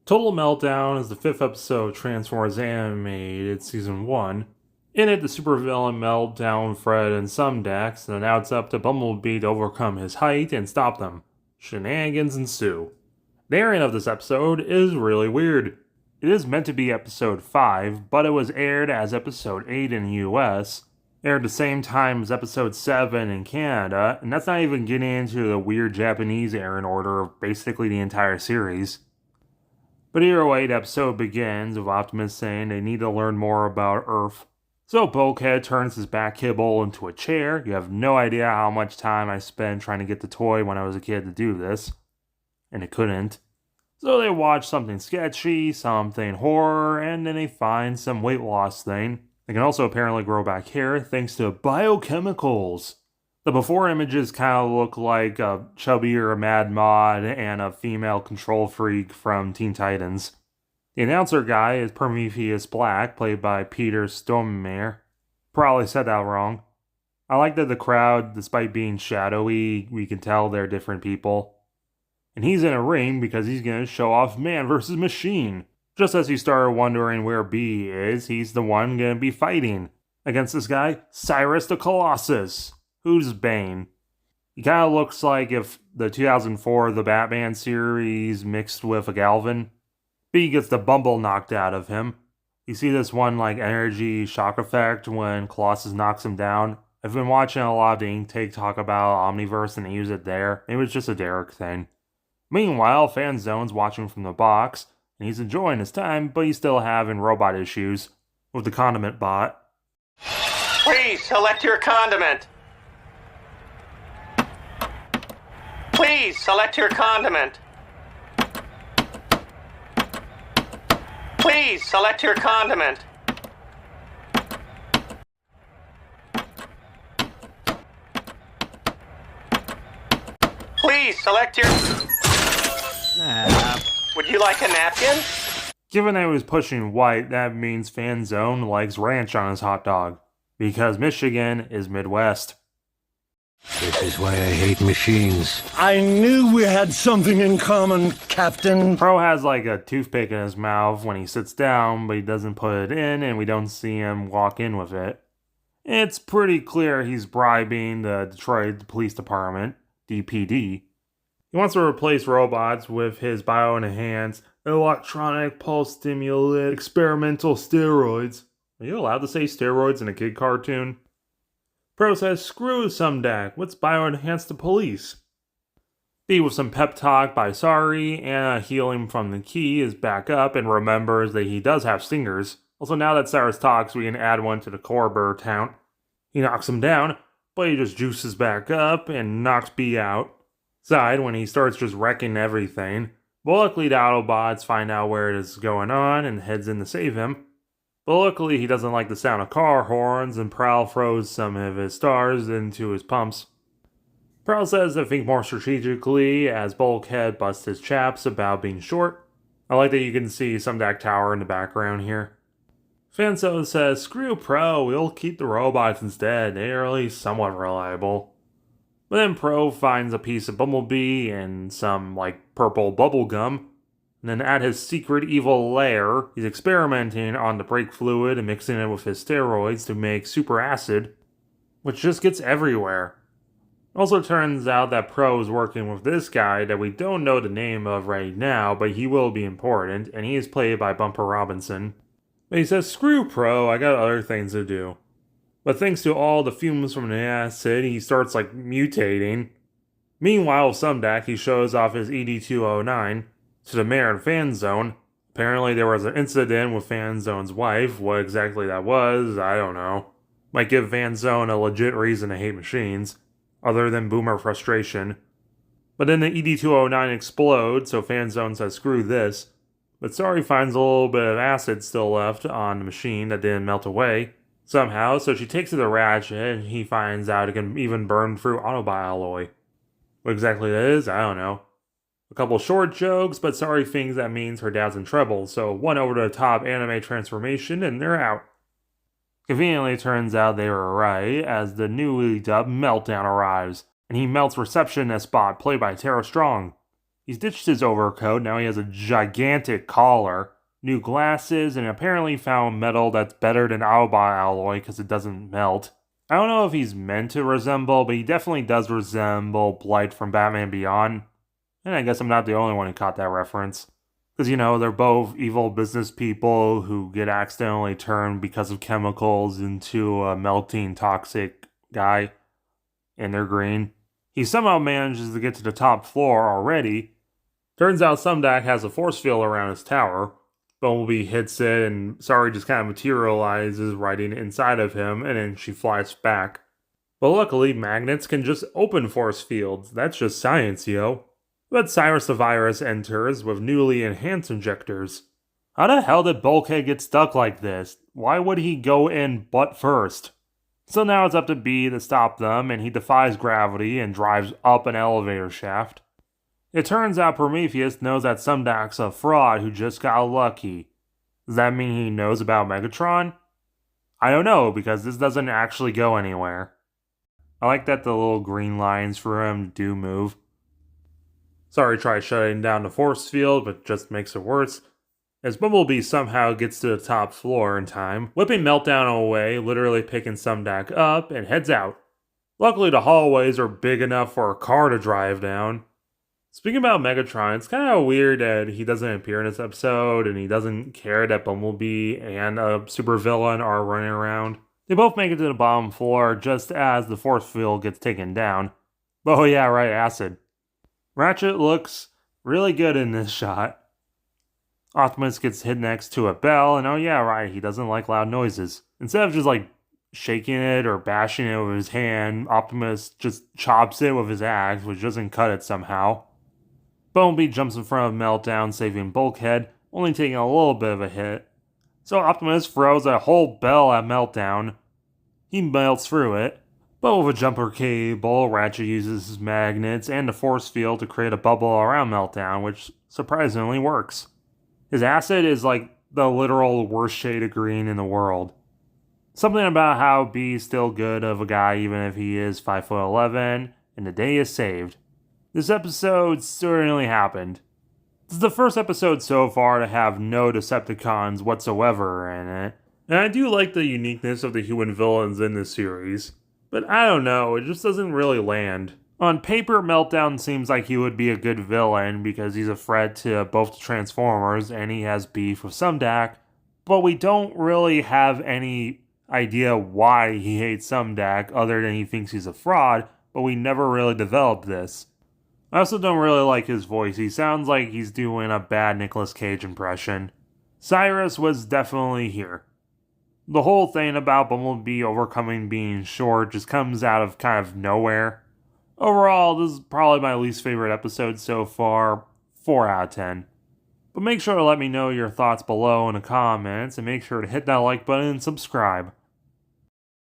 Total Meltdown is the fifth episode of Transformers Animated Season 1. In it, the supervillain Meltdown, Fred, and some decks, and now it's up to Bumblebee to overcome his height and stop them. Shenanigans ensue. The airing of this episode is really weird. It is meant to be episode 5, but it was aired as episode 8 in the US, aired the same time as episode 7 in Canada, and that's not even getting into the weird Japanese airing order of basically the entire series. But either way, the episode begins with Optimus saying they need to learn more about Earth. So Bulkhead turns his back kibble into a chair. You have no idea how much time I spent trying to get the toy when I was a kid to do this. And it couldn't. So they watch something sketchy, something horror, and then they find some weight loss thing. They can also apparently grow back hair thanks to biochemicals. The before images kind of look like a chubbier Mad Mod and a female control freak from Teen Titans. The announcer guy is Prometheus Black, played by Peter Stormare. Probably said that wrong. I like that the crowd, despite being shadowy, we can tell they're different people. And he's in a ring because he's going to show off Man vs. Machine. Just as you started wondering where B is, he's the one going to be fighting against this guy, Cyrus the Colossus. Who's Bane? He kind of looks like if the 2004 The Batman series mixed with a Galvin. B gets the bumble knocked out of him. You see this one energy shock effect when Colossus knocks him down. I've been watching a lot of the Intake talk about Omniverse and they use it there. Maybe it's just a Derek thing. Meanwhile, Fan Zone's watching from the box, and he's enjoying his time, but he's still having robot issues with the condiment bot. Please select your condiment. Please select your condiment. Please select your condiment. Please select your... Would you like a napkin? Given that he was pushing white, that means Fan Zone likes ranch on his hot dog. Because Michigan is Midwest. This is why I hate machines. I knew we had something in common, Captain. Pro has a toothpick in his mouth when he sits down, but he doesn't put it in, and we don't see him walk in with it. It's pretty clear he's bribing the Detroit Police Department, DPD. He wants to replace robots with his bio-enhanced electronic pulse stimulated experimental steroids. Are you allowed to say steroids in a kid cartoon? Pro says, screw Sumdac, let's bio-enhance the police. B with some pep talk by Sorry and a healing from the key is back up and remembers that he does have stingers. Also now that Cyrus talks, we can add one to the Corber count. He knocks him down, but he just juices back up and knocks B out. Side when he starts just wrecking everything. But luckily the Autobots find out where it is going on and heads in to save him. But luckily he doesn't like the sound of car horns and Prowl throws some of his stars into his pumps. Prowl says to think more strategically as Bulkhead busts his chaps about being short. I like that you can see Sumdac Tower in the background here. Fanzo says, screw Pro, we'll keep the robots instead, they are at least somewhat reliable. But then Pro finds a piece of Bumblebee and some purple bubble gum. And then at his secret evil lair, he's experimenting on the brake fluid and mixing it with his steroids to make super acid, which just gets everywhere. Also turns out that Pro is working with this guy that we don't know the name of right now, but he will be important, and he is played by Bumper Robinson. But he says, screw Pro, I got other things to do. But thanks to all the fumes from the acid, he starts mutating. Meanwhile, Sumdac, he shows off his ED-209 to the mayor and Fan Zone. Apparently there was an incident with Fan Zone's wife. What exactly that was, I don't know. Might give Fan Zone a legit reason to hate machines, other than boomer frustration. But then the ED-209 explodes, so Fan Zone says screw this. But Sorry finds a little bit of acid still left on the machine that didn't melt away somehow, so she takes it to Ratchet and he finds out it can even burn through autobialloy. What exactly that is, I don't know. A couple short jokes, but Sorry thinks that means her dad's in trouble, so one over-the-top anime transformation and they're out. Conveniently, it turns out they were right, as the newly dubbed Meltdown arrives, and he melts receptionist bot played by Tara Strong. He's ditched his overcoat, now he has a gigantic collar, new glasses, and apparently found metal that's better than Autobot alloy because it doesn't melt. I don't know if he's meant to resemble, but he definitely does resemble Blight from Batman Beyond. And I guess I'm not the only one who caught that reference. Because, they're both evil business people who get accidentally turned because of chemicals into a melting toxic guy. And they're green. He somehow manages to get to the top floor already. Turns out Sumdac has a force field around his tower. Bumblebee hits it and Sari just kind of materializes right inside of him, and then she flies back. But luckily, magnets can just open force fields. That's just science, yo. But Cyrus the Virus enters with newly enhanced injectors. How the hell did Bulkhead get stuck like this? Why would he go in butt first? So now it's up to B to stop them, and he defies gravity and drives up an elevator shaft. It turns out Prometheus knows that Sumdac's a fraud who just got lucky. Does that mean he knows about Megatron? I don't know, because this doesn't actually go anywhere. I like that the little green lines for him do move. Sorry, tries shutting down the force field, but just makes it worse. As Bumblebee somehow gets to the top floor in time, whipping Meltdown away, literally picking Sumdac up, and heads out. Luckily, the hallways are big enough for a car to drive down. Speaking about Megatron, it's kind of weird that he doesn't appear in this episode, and he doesn't care that Bumblebee and a supervillain are running around. They both make it to the bottom floor just as the force field gets taken down. Oh yeah, right, acid. Ratchet looks really good in this shot. Optimus gets hit next to a bell, and oh yeah, right, he doesn't like loud noises. Instead of just shaking it or bashing it with his hand, Optimus just chops it with his axe, which doesn't cut it somehow. Bumblebee jumps in front of Meltdown, saving Bulkhead, only taking a little bit of a hit. So Optimus throws a whole bell at Meltdown. He melts through it, but with a jumper cable, Ratchet uses his magnets and the force field to create a bubble around Meltdown, which surprisingly works. His acid is like the literal worst shade of green in the world. Something about how B's still good of a guy even if he is 5'11", and the day is saved. This episode certainly happened. This is the first episode so far to have no Decepticons whatsoever in it, and I do like the uniqueness of the human villains in this series, but I don't know, it just doesn't really land. On paper, Meltdown seems like he would be a good villain because he's a threat to both the Transformers and he has beef with Sumdac, but we don't really have any idea why he hates Sumdac other than he thinks he's a fraud, but we never really developed this. I also don't really like his voice. He sounds like he's doing a bad Nicolas Cage impression. Cyrus was definitely here. The whole thing about Bumblebee overcoming being short just comes out of kind of nowhere. Overall, this is probably my least favorite episode so far, 4 out of 10. But make sure to let me know your thoughts below in the comments, and make sure to hit that like button and subscribe.